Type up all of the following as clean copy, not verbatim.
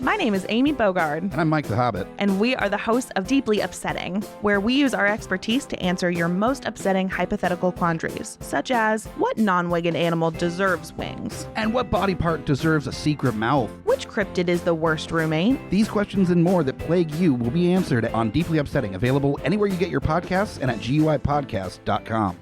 My name is Amy Bogard. And I'm Mike the Hobbit. And we are the hosts of Deeply Upsetting, where we use our expertise to answer your most upsetting hypothetical quandaries, such as, what non-winged animal deserves wings? And what body part deserves a secret mouth? Which cryptid is the worst roommate? These questions and more that plague you will be answered on Deeply Upsetting, available anywhere you get your podcasts and at GUIPodcast.com.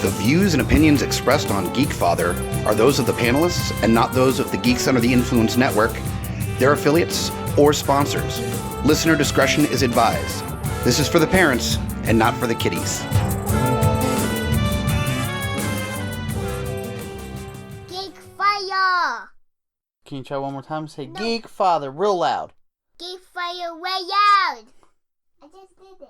The views and opinions expressed on Geekfather are those of the panelists and not those of the Geeks Under the Influence Network, their affiliates, or sponsors. Listener discretion is advised. This is for the parents and not for the kiddies. Geekfire! Can you try one more time? Say Geekfather real loud. Geekfire way out! I just did it.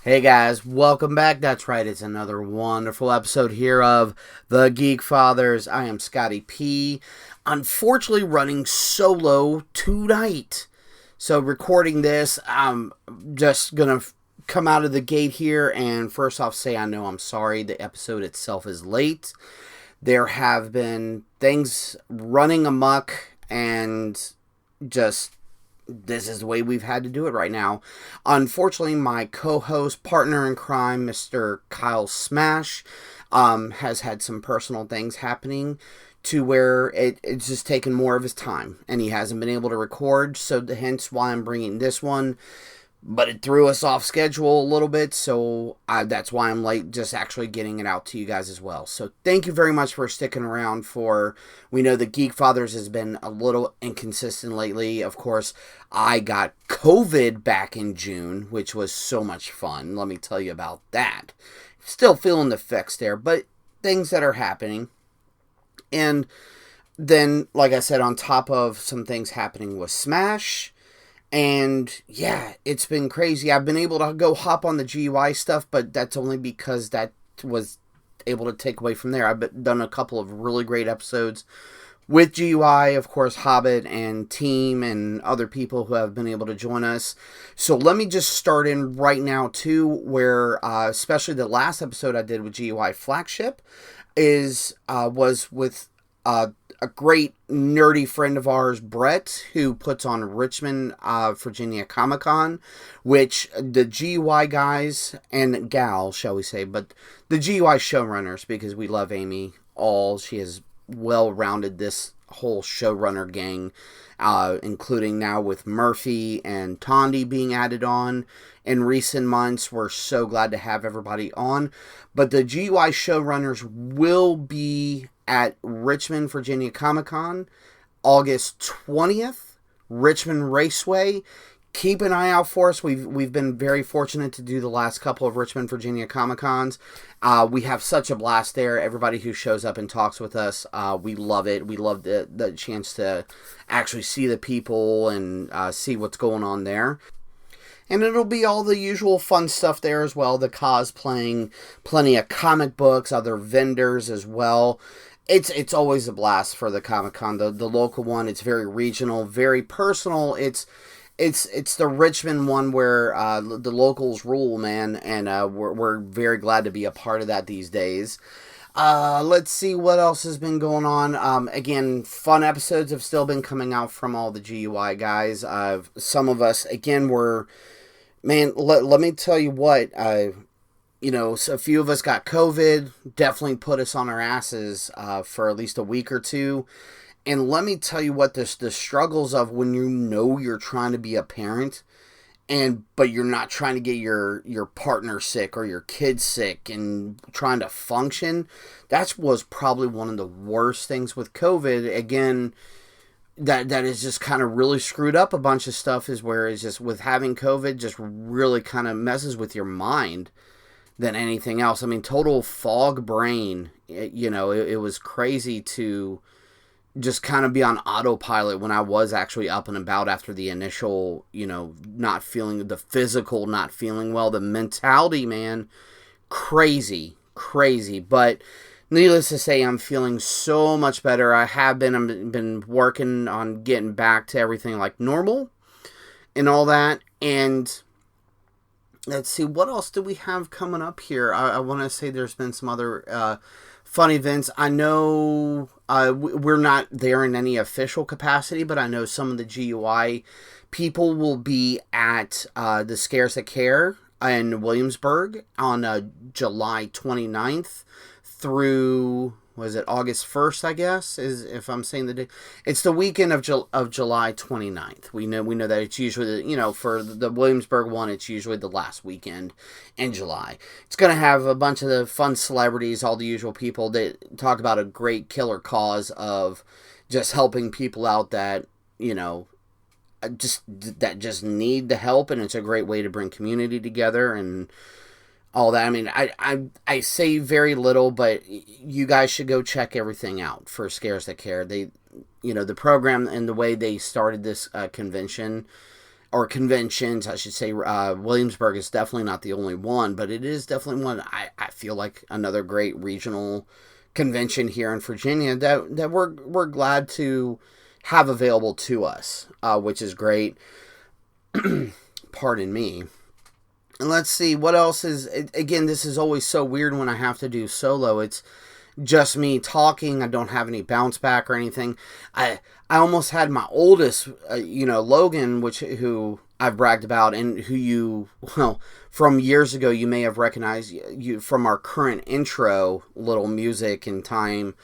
Hey guys, welcome back. That's right, it's another wonderful episode here of the Geekfathers. I am Scotty P. Unfortunately running solo tonight. So recording this, I'm just going to come out of the gate here and first off say I know I'm sorry. The episode itself is late. There have been things running amok and just this is the way we've had to do it right now. Unfortunately, my co-host, partner in crime, Mr. Kyle Smash, has had some personal things happening to where it's just taken more of his time. And he hasn't been able to record, so hence why I'm bringing this one. But it threw us off schedule a little bit, so that's why I'm late just actually getting it out to you guys as well. So thank you very much for sticking around for, we know the Geekfathers has been a little inconsistent lately. Of course, I got COVID back in June, which was so much fun. Let me tell you about that. Still feeling the effects there, but things that are happening. And then, like I said, on top of some things happening with Smash. And yeah, it's been crazy. I've been able to go hop on the GUI stuff, but that's only because that was able to take away from there. I've done a couple of really great episodes with GUI, of course, Hobbit and team and other people who have been able to join us. So let me just start in right now too, where especially the last episode I did with GUI Flagship was with a great nerdy friend of ours, Brett, who puts on Richmond, Virginia Comic-Con, which the GUI guys and gal, shall we say, but the GUI showrunners, because we love Amy all. She has well-rounded this whole showrunner gang, including now with Murphy and Tondi being added on in recent months. We're so glad to have everybody on. But the GUI showrunners will be at Richmond, Virginia Comic-Con, August 20th, Richmond Raceway. Keep an eye out for us. We've been very fortunate to do the last couple of Richmond, Virginia Comic-Cons. We have such a blast there. Everybody who shows up and talks with us, we love it. We love the chance to actually see the people and see what's going on there. And it'll be all the usual fun stuff there as well. The cosplaying, plenty of comic books, other vendors as well. It's always a blast for the Comic-Con. The local one, it's very regional, very personal. It's the Richmond one where the locals rule, man, and we're very glad to be a part of that these days. Let's see what else has been going on. Again, fun episodes have still been coming out from all the GUI guys. Some of us, again, let me tell you what, so a few of us got COVID, definitely put us on our asses for at least a week or two. And let me tell you what, the struggles of when you're trying to be a parent, but you're not trying to get your partner sick or your kid sick and trying to function. That was probably one of the worst things with COVID. Again, that is just kind of really screwed up a bunch of stuff, is where it's just with having COVID just really kind of messes with your mind than anything else. I mean, total fog brain. It was crazy to just kind of be on autopilot when I was actually up and about after the initial, not feeling well. The mentality, man, crazy. But needless to say, I'm feeling so much better. I've been working on getting back to everything like normal and all that. And let's see, what else do we have coming up here? I want to say there's been some other fun events. I know we're not there in any official capacity, but I know some of the GUI people will be at the Scares That Care in Williamsburg on July 29th through, was it August 1st, I guess, is if I'm saying the day. It's the weekend of July 29th. We know that it's usually, for the Williamsburg one, it's usually the last weekend in July. It's going to have a bunch of the fun celebrities, all the usual people that talk about a great killer cause of just helping people out that, just need the help, and it's a great way to bring community together and all that. I mean, I say very little, but you guys should go check everything out for Scares That Care. They, the program and the way they started this convention, or conventions, I should say, Williamsburg is definitely not the only one, but it is definitely one, I feel like another great regional convention here in Virginia that we're glad to have available to us, which is great. Pardon me. And let's see, what else is, again, this is always so weird when I have to do solo. It's just me talking. I don't have any bounce back or anything. I almost had my oldest, Logan, who I've bragged about, and who from years ago, you may have recognized you from our current intro, little music and time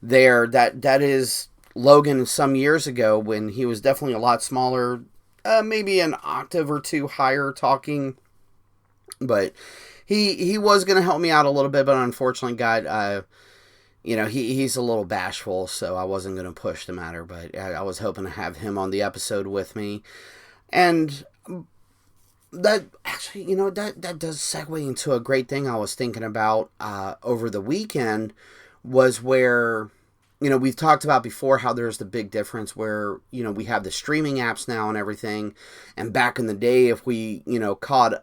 there. That is Logan some years ago when he was definitely a lot smaller, maybe an octave or two higher talking. But he was going to help me out a little bit, but unfortunately he's a little bashful, so I wasn't going to push the matter, but I was hoping to have him on the episode with me. And that actually, that does segue into a great thing I was thinking about over the weekend, was where, we've talked about before how there's the big difference where, we have the streaming apps now and everything. And back in the day, if we, caught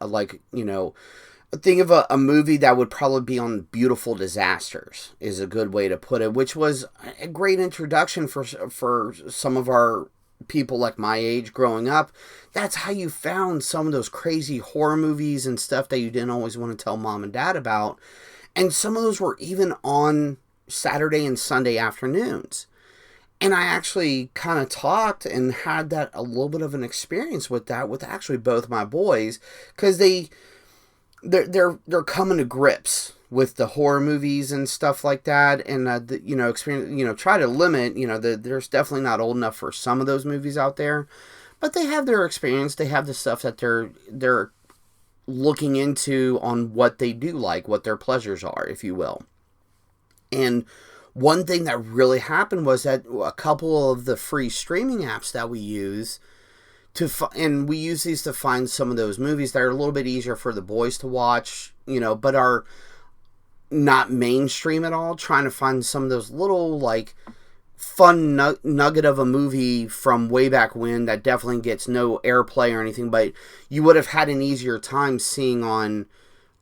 think of a movie that would probably be on Beautiful Disasters is a good way to put it, which was a great introduction for some of our people like my age growing up. That's how you found some of those crazy horror movies and stuff that you didn't always want to tell mom and dad about. And some of those were even on Saturday and Sunday afternoons. And I actually kind of talked and had that a little bit of an experience with that with actually both my boys, because they're coming to grips with the horror movies and stuff like that, and experience, try to limit, there's definitely not old enough for some of those movies out there, but they have their experience. They have the stuff that they're looking into on what they do like, what their pleasures are, if you will. And one thing that really happened was that a couple of the free streaming apps that we use and we use these to find some of those movies that are a little bit easier for the boys to watch, but are not mainstream at all, trying to find some of those little, fun nugget of a movie from way back when that definitely gets no airplay or anything, but you would have had an easier time seeing on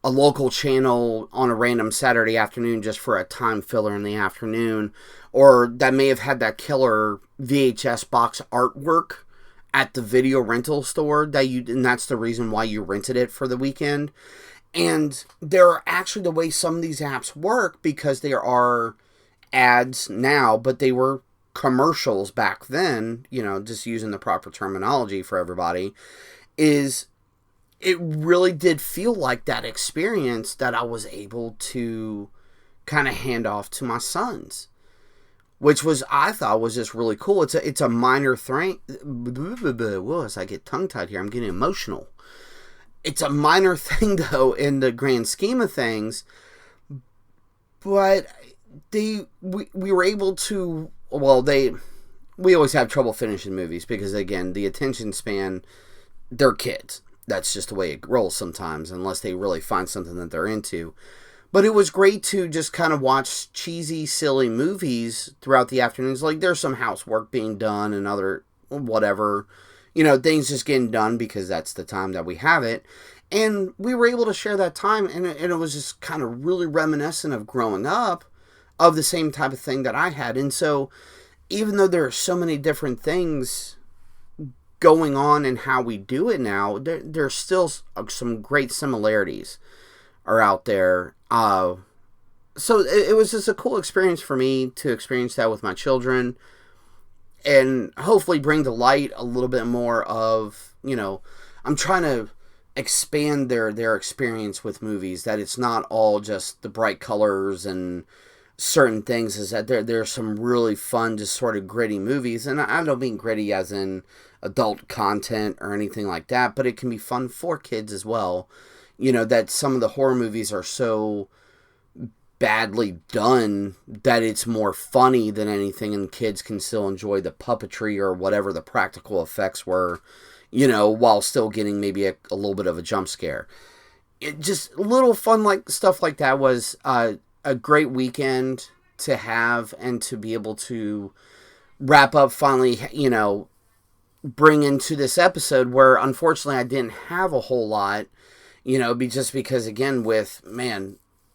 a local channel on a random Saturday afternoon just for a time filler in the afternoon, or that may have had that killer VHS box artwork at the video rental store and that's the reason why you rented it for the weekend. And they're actually, the way some of these apps work, because there are ads now, but they were commercials back then, just using the proper terminology for everybody, is it really did feel like that experience that I was able to kind of hand off to my sons, which I thought was just really cool. It's a minor thing. Whoa, as I get tongue-tied here, I'm getting emotional. It's a minor thing, though, in the grand scheme of things, but we were able to, we always have trouble finishing movies because, again, the attention span, they're kids. That's just the way it rolls sometimes, unless they really find something that they're into. But it was great to just kind of watch cheesy, silly movies throughout the afternoons. Like, there's some housework being done and other whatever, things just getting done because that's the time that we have it. And we were able to share that time, and it was just kind of really reminiscent of growing up, of the same type of thing that I had. And so, even though there are so many different things going on and how we do it now, there's still some great similarities are out there. So it was just a cool experience for me to experience that with my children, and hopefully bring to light a little bit more of, I'm trying to expand their experience with movies, that it's not all just the bright colors and certain things, is that there's some really fun, just sort of gritty movies. And I don't mean gritty as in adult content or anything like that, but it can be fun for kids as well. That some of the horror movies are so badly done that it's more funny than anything, and kids can still enjoy the puppetry or whatever the practical effects were, while still getting maybe a little bit of a jump scare. It just little fun like stuff like that was a great weekend to have, and to be able to wrap up finally, bring into this episode where unfortunately I didn't have a whole lot, just because, again, with,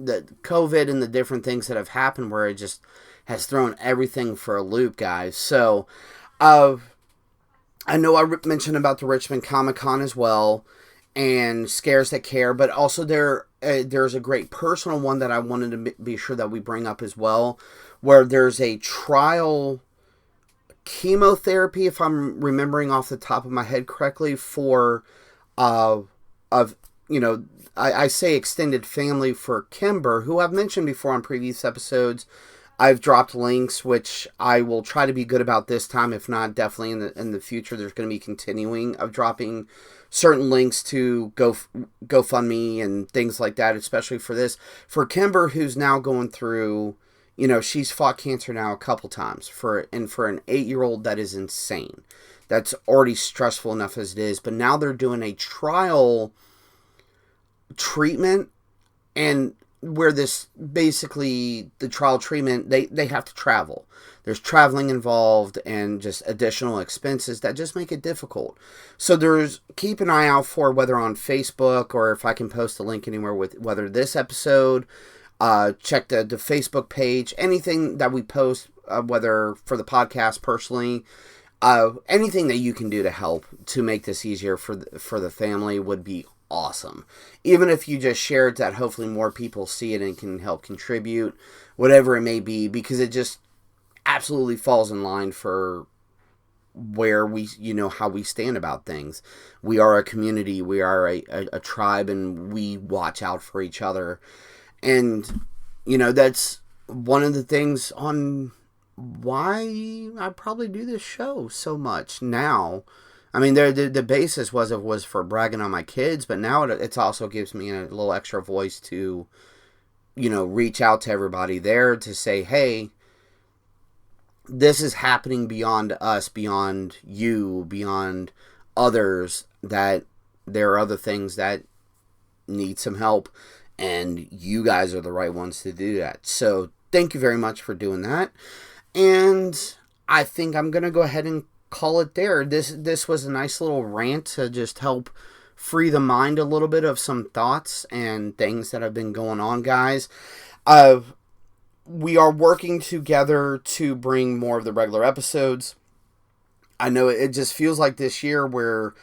the COVID and the different things that have happened, where it just has thrown everything for a loop, guys. So, I know I mentioned about the Richmond Comic-Con as well, and Scares That Care, but also there's a great personal one that I wanted to be sure that we bring up as well, where there's a trial chemotherapy, if I'm remembering off the top of my head correctly, for, I say extended family for Kimber, who I've mentioned before on previous episodes. I've dropped links, which I will try to be good about this time. If not, definitely in the future, there's going to be continuing of dropping certain links to GoFundMe and things like that, especially for this. For Kimber, who's now going through, she's fought cancer now a couple times. For an 8-year-old, that is insane. That's already stressful enough as it is. But now they're doing a trial treatment, and where this basically the trial treatment, they have to travel. There's traveling involved and just additional expenses that just make it difficult. So keep an eye out for, whether on Facebook or if I can post a link anywhere with whether this episode, check the Facebook page, anything that we post, whether for the podcast personally, anything that you can do to help to make this easier for the family would be awesome. Even if you just share it, that hopefully more people see it and can help contribute, whatever it may be, because it just absolutely falls in line for where we, how we stand about things. We are a community, we are a tribe, and we watch out for each other. And, that's one of the things on why I probably do this show so much now. I mean, the basis was for bragging on my kids, but now it also gives me a little extra voice to, reach out to everybody there to say, hey, this is happening beyond us, beyond you, beyond others, that there are other things that need some help, and you guys are the right ones to do that. So thank you very much for doing that. And I think I'm going to go ahead and call it there. This was a nice little rant to just help free the mind a little bit of some thoughts and things that have been going on, guys. We are working together to bring more of the regular episodes. I know it just feels like this year where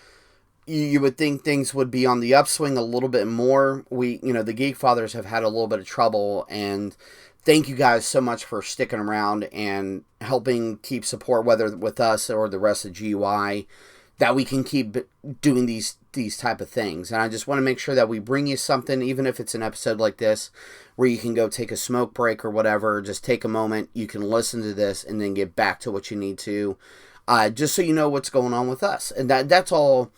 you would think things would be on the upswing a little bit more. The Geekfathers have had a little bit of trouble, and thank you guys so much for sticking around and helping keep support, whether with us or the rest of GUI, that we can keep doing these type of things. And I just want to make sure that we bring you something, even if it's an episode like this, where you can go take a smoke break or whatever. Just take a moment, you can listen to this, and then get back to what you need to, just so you know what's going on with us. And that's all,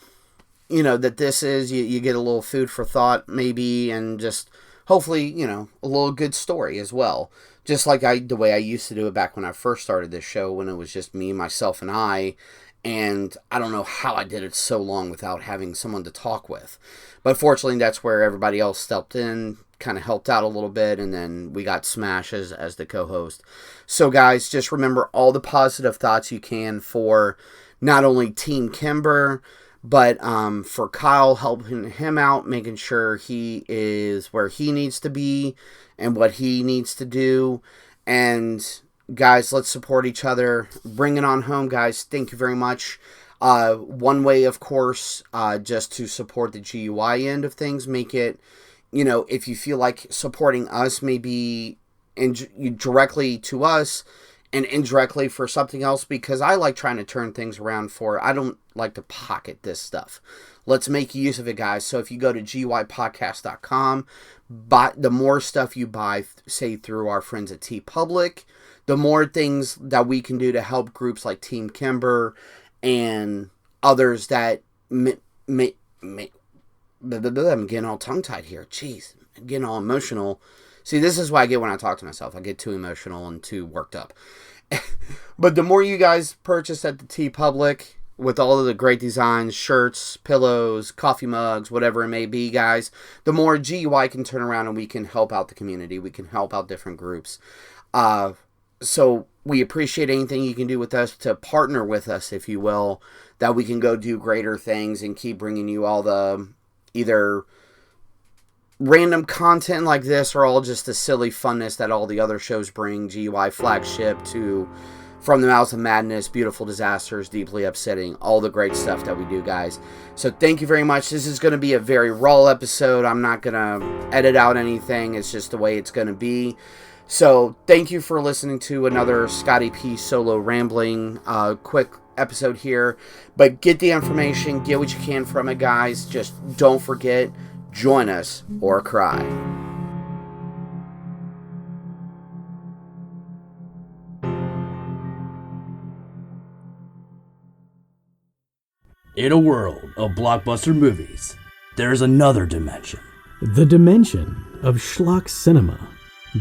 that this is. You get a little food for thought, maybe, and just hopefully, a little good story as well. Just like the way I used to do it back when I first started this show, when it was just me, myself, and I. And I don't know how I did it so long without having someone to talk with. But fortunately, that's where everybody else stepped in, kind of helped out a little bit, and then we got Smash as the co-host. So guys, just remember all the positive thoughts you can for not only Team Kimber, but for Kyle, helping him out, making sure he is where he needs to be and what he needs to do. And guys, let's support each other. Bring it on home, guys. Thank you very much. One way, of course, just to support the GUI end of things, make it, if you feel like supporting us maybe directly to us and indirectly for something else, because I like trying to turn things around I don't like to pocket this stuff. Let's make use of it, guys. So if you go to GUIpodcast.com, the more stuff you buy, say through our friends at TeePublic, the more things that we can do to help groups like Team Kimber and others that I'm getting all tongue-tied here. Jeez, I'm getting all emotional. See, this is what I get when I talk to myself. I get too emotional and too worked up. But the more you guys purchase at the TeePublic, with all of the great designs, shirts, pillows, coffee mugs, whatever it may be, guys, the more GUI can turn around and we can help out the community. We can help out different groups. So we appreciate anything you can do with us to partner with us, if you will, that we can go do greater things and keep bringing you all the either random content like this or all just the silly funness that all the other shows bring. GUI Flagship to From the Mouths of Madness, Beautiful Disasters, Deeply Upsetting, all the great stuff that we do, guys. So thank you very much. This is going to be a very raw episode. I'm not going to edit out anything. It's just the way it's going to be. So thank you for listening to another Scotty P solo rambling quick episode here. But get the information, get what you can from it, guys. Just don't forget, join us or cry. In a world of blockbuster movies, there's another dimension. The dimension of schlock cinema.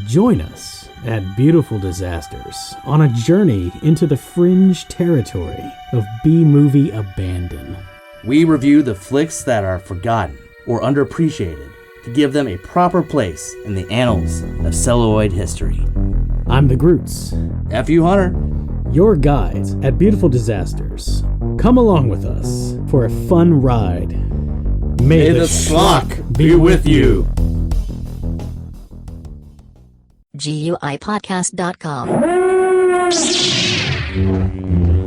Join us at Beautiful Disasters on a journey into the fringe territory of B-movie abandon. We review the flicks that are forgotten or underappreciated to give them a proper place in the annals of celluloid history. I'm the Groots, F.U. Hunter, your guides at Beautiful Disasters. Come along with us for a fun ride. May the schlock be with you. GUIpodcast.com